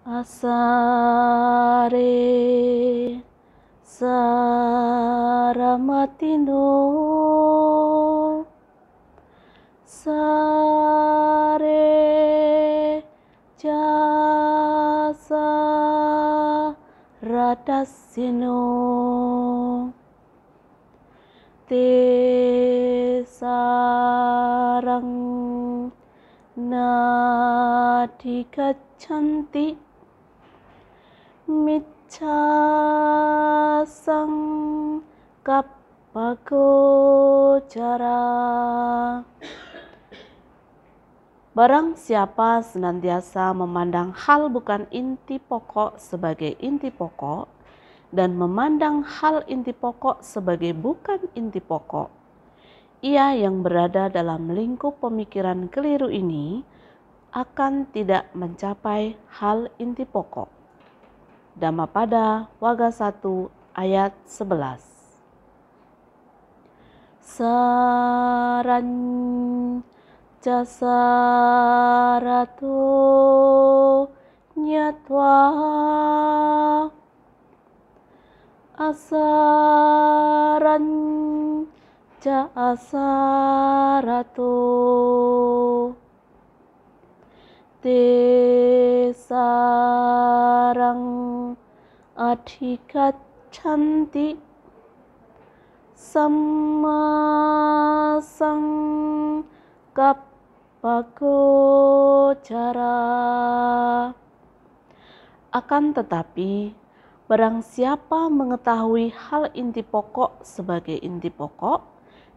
Asare Saramatino Sare Jasa Radasino Te Sarang Nadhigachanti Micchasang Kappagocara. Barang siapa senantiasa memandang hal bukan inti pokok sebagai inti pokok dan memandang hal inti pokok sebagai bukan inti pokok, ia yang berada dalam lingkup pemikiran keliru ini akan tidak mencapai hal inti pokok. Dhammapada Wagga 1 ayat 11. Saran jasarato nyatwa asaran jasarato te sarang adhigachanti sammasang kappagocara. Akan tetapi, barang siapa mengetahui hal inti pokok sebagai inti pokok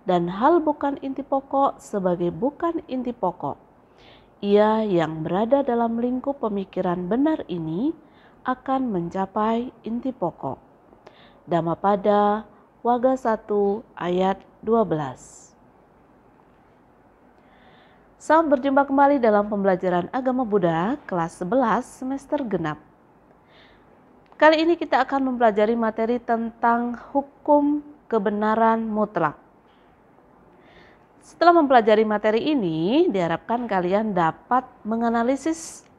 dan hal bukan inti pokok sebagai bukan inti pokok, ia yang berada dalam lingkup pemikiran benar ini akan mencapai inti pokok. Dhammapada Wagga 1 ayat 12. Selamat berjumpa kembali dalam pembelajaran agama Buddha kelas 11 semester genap. Kali ini kita akan mempelajari materi tentang hukum kebenaran mutlak. Setelah mempelajari materi ini, diharapkan kalian dapat menganalisis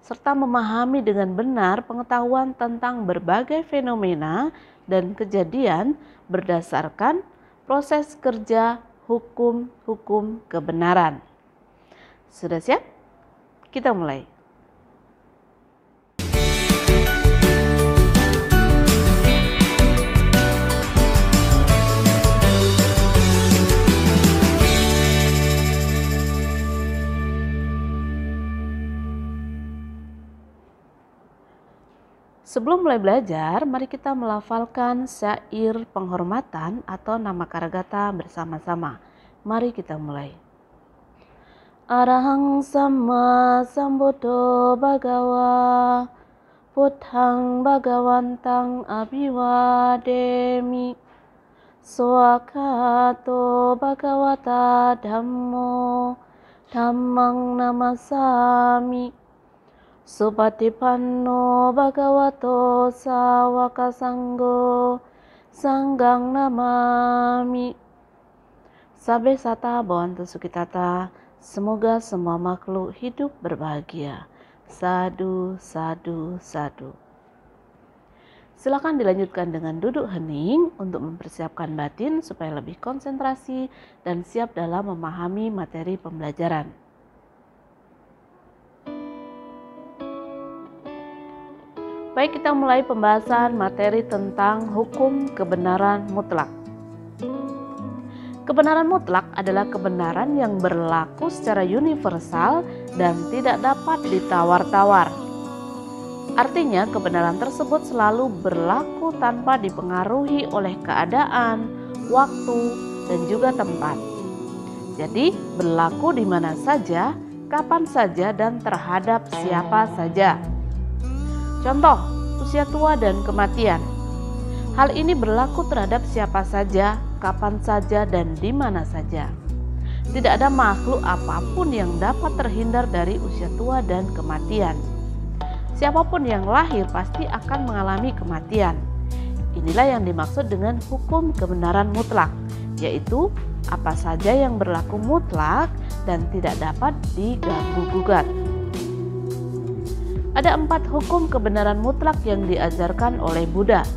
serta memahami dengan benar pengetahuan tentang berbagai fenomena dan kejadian berdasarkan proses kerja hukum-hukum kebenaran. Sudah siap? Kita mulai. Sebelum mulai belajar, mari kita melafalkan syair penghormatan atau nama karagata bersama-sama. Mari kita mulai. Arahang sama sambuddho bhagawa Buddhang bhagawantang abhiwademi Swakato bhagavata dhammo dhammang namasami Supatipanno bhagavato sawaka sanggo sanggang namami. Sabe sata bhavantu sukitata. Semoga semua makhluk hidup berbahagia. Sadu, sadu, sadu. Silakan dilanjutkan dengan duduk hening untuk mempersiapkan batin supaya lebih konsentrasi dan siap dalam memahami materi pembelajaran. Baik, kita mulai pembahasan materi tentang hukum kebenaran mutlak. Kebenaran mutlak adalah kebenaran yang berlaku secara universal dan tidak dapat ditawar-tawar. Artinya, kebenaran tersebut selalu berlaku tanpa dipengaruhi oleh keadaan, waktu, dan juga tempat. Jadi, berlaku di mana saja, kapan saja, dan terhadap siapa saja. Contoh, usia tua dan kematian. Hal ini berlaku terhadap siapa saja, kapan saja, dan di mana saja. Tidak ada makhluk apapun yang dapat terhindar dari usia tua dan kematian. Siapapun yang lahir pasti akan mengalami kematian. Inilah yang dimaksud dengan hukum kebenaran mutlak, yaitu apa saja yang berlaku mutlak dan tidak dapat diganggu-gugat. Ada 4 hukum kebenaran mutlak yang diajarkan oleh Buddha.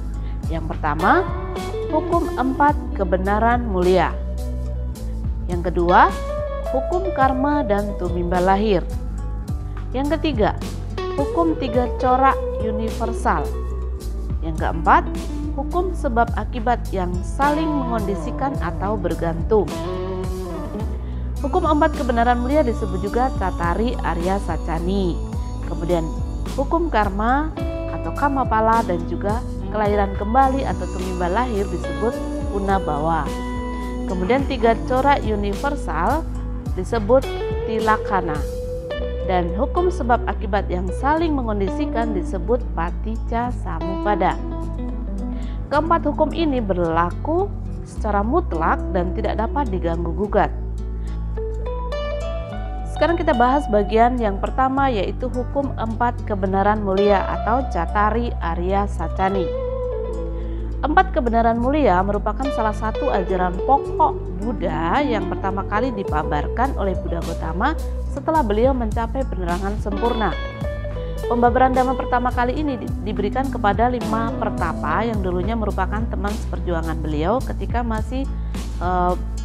Yang pertama, hukum 4 kebenaran mulia. Yang kedua, hukum karma dan tumimbal lahir. Yang ketiga, hukum 3 corak universal. Yang keempat, hukum sebab akibat yang saling mengondisikan atau bergantung. Hukum 4 kebenaran mulia disebut juga Cattari Arya Sacani. Kemudian hukum karma atau Kamapala dan juga kelahiran kembali atau tumimbal lahir disebut Punabhawa. Kemudian 3 corak universal disebut Tilakkhana. Dan hukum sebab akibat yang saling mengondisikan disebut Paticca Samuppada. Keempat hukum ini berlaku secara mutlak dan tidak dapat diganggu gugat. Sekarang kita bahas bagian yang pertama, yaitu hukum 4 kebenaran mulia atau Cattari Arya Sacani. 4 kebenaran mulia merupakan salah satu ajaran pokok Buddha yang pertama kali dipaparkan oleh Buddha Gautama setelah beliau mencapai penerangan sempurna. Pembabaran Dhamma pertama kali ini diberikan kepada 5 pertapa yang dulunya merupakan teman seperjuangan beliau ketika masih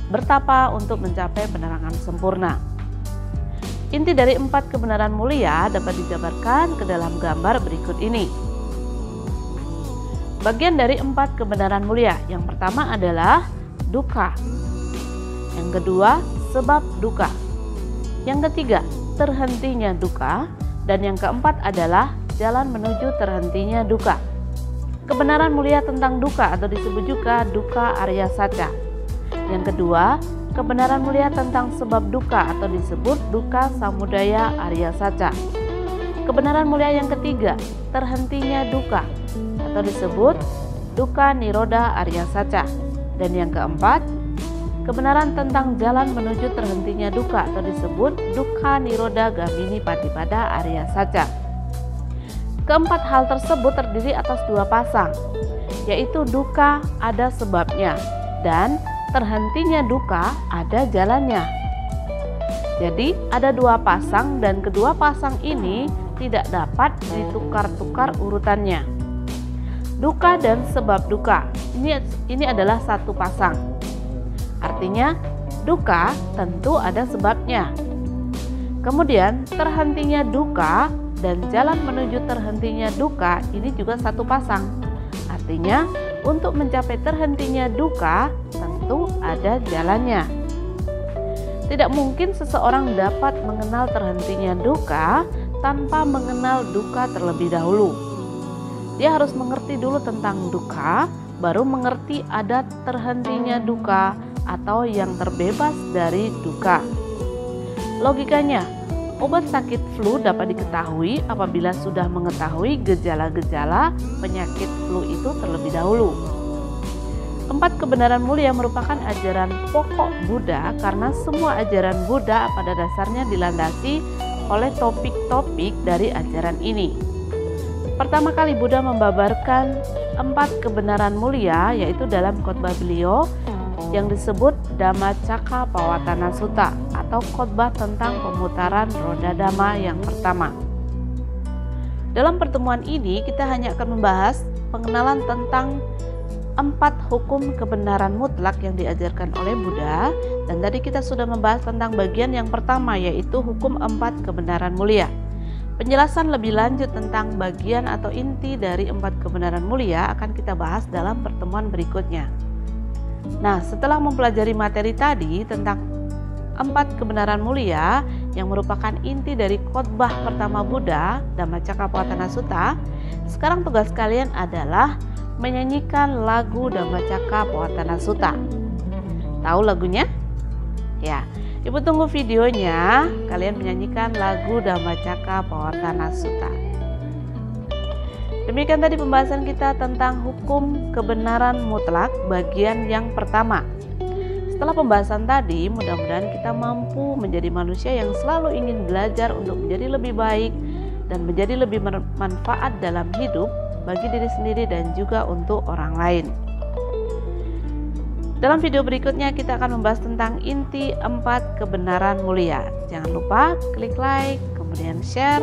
bertapa untuk mencapai penerangan sempurna. Inti dari 4 kebenaran mulia dapat dijabarkan ke dalam gambar berikut ini. Bagian dari 4 kebenaran mulia, yang pertama adalah dukkha. Yang kedua, sebab dukkha. Yang ketiga, terhentinya dukkha. Dan yang keempat adalah jalan menuju terhentinya dukkha. Kebenaran mulia tentang dukkha atau disebut juga dukkha Arya Saca. Yang kedua, kebenaran mulia tentang sebab dukkha atau disebut dukkha samudaya Arya Saca. Kebenaran mulia yang ketiga, terhentinya dukkha atau disebut dukkha nirodha Arya Saca. Dan yang keempat, kebenaran tentang jalan menuju terhentinya dukkha atau disebut dukkha nirodha gamini patipada Arya Saca. Keempat hal tersebut terdiri atas 2 pasang, yaitu dukkha ada sebabnya dan terhentinya dukkha ada jalannya. Jadi ada 2 pasang dan kedua pasang ini tidak dapat ditukar-tukar urutannya. Dukkha dan sebab dukkha ini adalah satu pasang. Artinya dukkha tentu ada sebabnya. Kemudian terhentinya dukkha dan jalan menuju terhentinya dukkha ini juga satu pasang. Artinya untuk mencapai terhentinya dukkha tentu ada jalannya. Tidak mungkin seseorang dapat mengenal terhentinya dukkha tanpa mengenal dukkha terlebih dahulu. Dia harus mengerti dulu tentang dukkha, baru mengerti ada terhentinya dukkha atau yang terbebas dari dukkha. Logikanya, obat sakit flu dapat diketahui apabila sudah mengetahui gejala-gejala penyakit flu itu terlebih dahulu. 4 kebenaran mulia merupakan ajaran pokok Buddha karena semua ajaran Buddha pada dasarnya dilandasi oleh topik-topik dari ajaran ini. Pertama kali Buddha membabarkan 4 kebenaran mulia yaitu dalam khotbah beliau yang disebut Dhammacakkappavattana Sutta atau khotbah tentang pemutaran roda Dhamma yang pertama. Dalam pertemuan ini kita hanya akan membahas pengenalan tentang 4 hukum kebenaran mutlak yang diajarkan oleh Buddha, dan tadi kita sudah membahas tentang bagian yang pertama yaitu hukum 4 kebenaran mulia. Penjelasan lebih lanjut tentang bagian atau inti dari 4 kebenaran mulia akan kita bahas dalam pertemuan berikutnya. Nah, setelah mempelajari materi tadi tentang 4 kebenaran mulia yang merupakan inti dari khotbah pertama Buddha, Dhammacakkappavattana Sutta, sekarang tugas kalian adalah menyanyikan lagu Dhammacakkappavattana Sutta. Tahu lagunya? Ya, Ibu tunggu videonya, kalian menyanyikan lagu Dhammacakkappavattana Sutta. Demikian tadi pembahasan kita tentang hukum kebenaran mutlak bagian yang pertama. Setelah pembahasan tadi, mudah-mudahan kita mampu menjadi manusia yang selalu ingin belajar untuk menjadi lebih baik dan menjadi lebih bermanfaat dalam hidup bagi diri sendiri dan juga untuk orang lain. Dalam video berikutnya kita akan membahas tentang inti 4 kebenaran mulia. Jangan lupa klik like, kemudian share,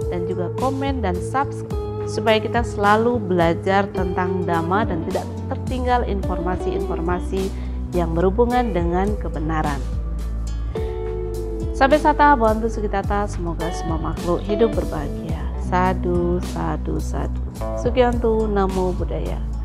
dan juga komen dan subscribe supaya kita selalu belajar tentang Dhamma dan tidak tertinggal informasi-informasi yang berhubungan dengan kebenaran. Sampai sata Bhavantu Sukhitata, semoga semua makhluk hidup berbahagia. Sadhu, sadhu, sadhu. Sugiyanto, Namo Buddhaya.